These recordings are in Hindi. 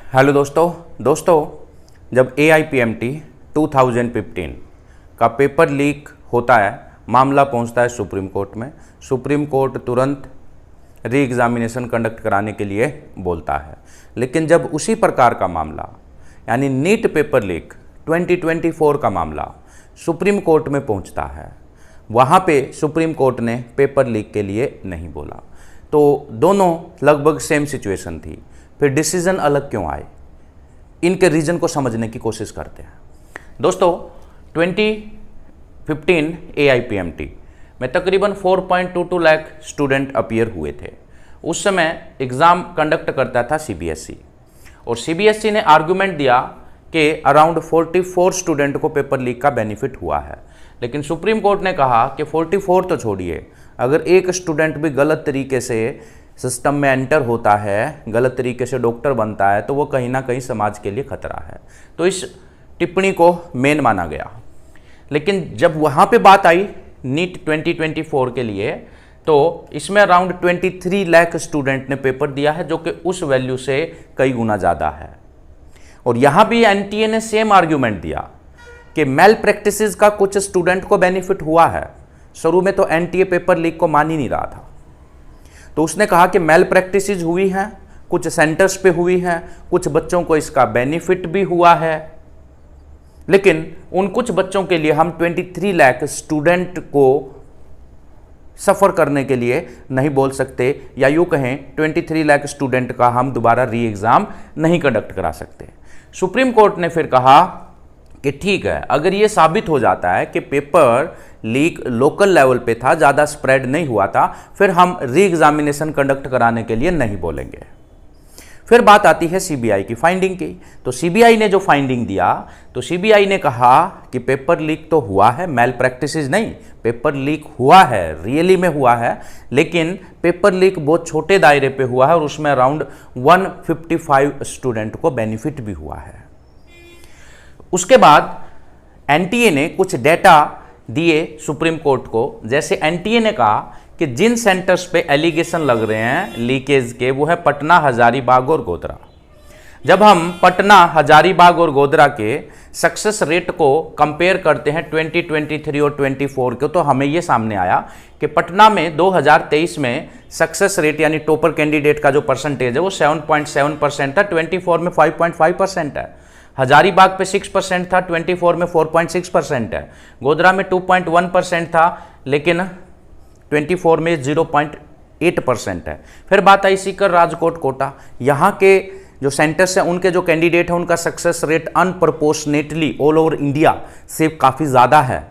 हेलो दोस्तों जब AIPMT 2015 का पेपर लीक होता है, मामला पहुंचता है सुप्रीम कोर्ट में। सुप्रीम कोर्ट तुरंत री एग्ज़ामिनेशन कंडक्ट कराने के लिए बोलता है। लेकिन जब उसी प्रकार का मामला यानी नीट पेपर लीक 2024 का मामला सुप्रीम कोर्ट में पहुंचता है, वहाँ पे सुप्रीम कोर्ट ने पेपर लीक के लिए नहीं बोला। तो दोनों लगभग सेम सिचुएशन थी। फिर डिसीजन अलग क्यों आए, इनके रीज़न को समझने की कोशिश करते हैं। दोस्तों 2015 AIPMT में तकरीबन 4.22 लाख स्टूडेंट अपीयर हुए थे। उस समय एग्ज़ाम कंडक्ट करता था CBSE, और CBSE ने आर्गूमेंट दिया कि अराउंड 44 स्टूडेंट को पेपर लीक का बेनिफिट हुआ है। लेकिन सुप्रीम कोर्ट ने कहा कि 44 तो छोड़िए, अगर एक स्टूडेंट भी गलत तरीके से सिस्टम में एंटर होता है, गलत तरीके से डॉक्टर बनता है, तो वो कहीं ना कहीं समाज के लिए खतरा है। तो इस टिप्पणी को मेन माना गया। लेकिन जब वहाँ पे बात आई नीट 2024 के लिए, तो इसमें अराउंड 23 लाख स्टूडेंट ने पेपर दिया है, जो कि उस वैल्यू से कई गुना ज़्यादा है। और यहाँ भी NTA ने सेम आर्ग्यूमेंट दिया कि मेल प्रैक्टिसेस का कुछ स्टूडेंट को बेनिफिट हुआ है। शुरू में तो NTA पेपर लीक को मान ही नहीं रहा था, तो उसने कहा कि मेल प्रैक्टिसेस हुई हैं, कुछ सेंटर्स पे हुई हैं, कुछ बच्चों को इसका बेनिफिट भी हुआ है। लेकिन उन कुछ बच्चों के लिए हम 23 लाख स्टूडेंट को सफ़र करने के लिए नहीं बोल सकते, या यूँ कहें 23 लाख स्टूडेंट का हम दोबारा री एग्ज़ाम नहीं कंडक्ट करा सकते। सुप्रीम कोर्ट ने फिर कहा कि ठीक है, अगर ये साबित हो जाता है कि पेपर लीक लोकल लेवल पे था, ज़्यादा स्प्रेड नहीं हुआ था, फिर हम री एग्ज़ामिनेशन कंडक्ट कराने के लिए नहीं बोलेंगे। फिर बात आती है CBI की फाइंडिंग की। तो CBI ने जो फाइंडिंग दिया, तो CBI ने कहा कि पेपर लीक तो हुआ है, मेल प्रैक्टिसेस नहीं, पेपर लीक हुआ है, रियली में हुआ है, लेकिन पेपर लीक बहुत छोटे दायरे पे हुआ है और उसमें अराउंड 155 स्टूडेंट को बेनिफिट भी हुआ है। उसके बाद NTA ने कुछ डेटा दिए सुप्रीम कोर्ट को। जैसे NTA ने कहा कि जिन सेंटर्स पे एलिगेशन लग रहे हैं लीकेज के, वो है पटना, हजारीबाग और गोधरा। जब हम पटना, हजारीबाग और गोधरा के सक्सेस रेट को कंपेयर करते हैं 2023 और 24 के, तो हमें ये सामने आया कि पटना में 2023 में सक्सेस रेट यानी टॉपर कैंडिडेट का जो परसेंटेज है वो 7.7% था, 24 में 5.5% है। हजारीबाग पे 6% था, 24 में 4.6% है। गोधरा में 2.1% था, लेकिन 24 में 0.8% है। फिर बात आई सीकर, राजकोट, कोटा। यहाँ के जो सेंटर्स हैं, उनके जो कैंडिडेट हैं, उनका success rate disproportionately all over India से काफ़ी ज़्यादा है।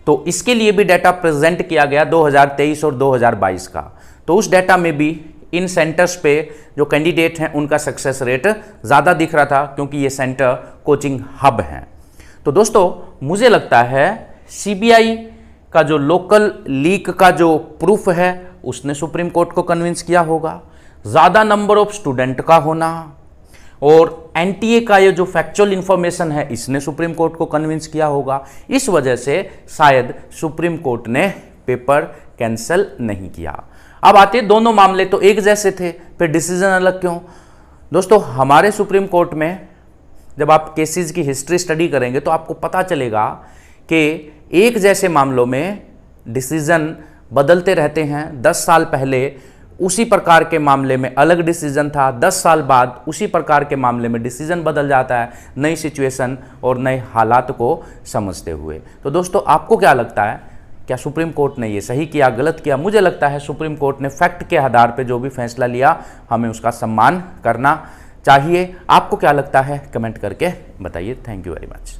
तो इसके लिए भी डाटा प्रेजेंट किया गया 2023 और 2022 का। तो उस डाटा में भी इन सेंटर्स पे जो कैंडिडेट हैं उनका सक्सेस रेट ज़्यादा दिख रहा था, क्योंकि ये सेंटर कोचिंग हब हैं। तो दोस्तों मुझे लगता है CBI का जो लोकल लीक का जो प्रूफ है, उसने सुप्रीम कोर्ट को कन्विंस किया होगा। ज़्यादा नंबर ऑफ स्टूडेंट का होना और NTA का ये जो फैक्चुअल इंफॉर्मेशन है, इसने सुप्रीम कोर्ट को कन्विंस किया होगा। इस वजह से शायद सुप्रीम कोर्ट ने पेपर कैंसिल नहीं किया। अब आते, दोनों मामले तो एक जैसे थे, फिर डिसीजन अलग क्यों? दोस्तों हमारे सुप्रीम कोर्ट में जब आप केसेस की हिस्ट्री स्टडी करेंगे तो आपको पता चलेगा कि एक जैसे मामलों में डिसीजन बदलते रहते हैं। 10 साल पहले उसी प्रकार के मामले में अलग डिसीजन था, 10 साल बाद उसी प्रकार के मामले में डिसीजन बदल जाता है, नई सिचुएशन और नए हालात को समझते हुए। तो दोस्तों आपको क्या लगता है, क्या सुप्रीम कोर्ट ने ये सही किया, गलत किया? मुझे लगता है सुप्रीम कोर्ट ने फैक्ट के आधार पे जो भी फैसला लिया, हमें उसका सम्मान करना चाहिए। आपको क्या लगता है, कमेंट करके बताइए। Thank you very much.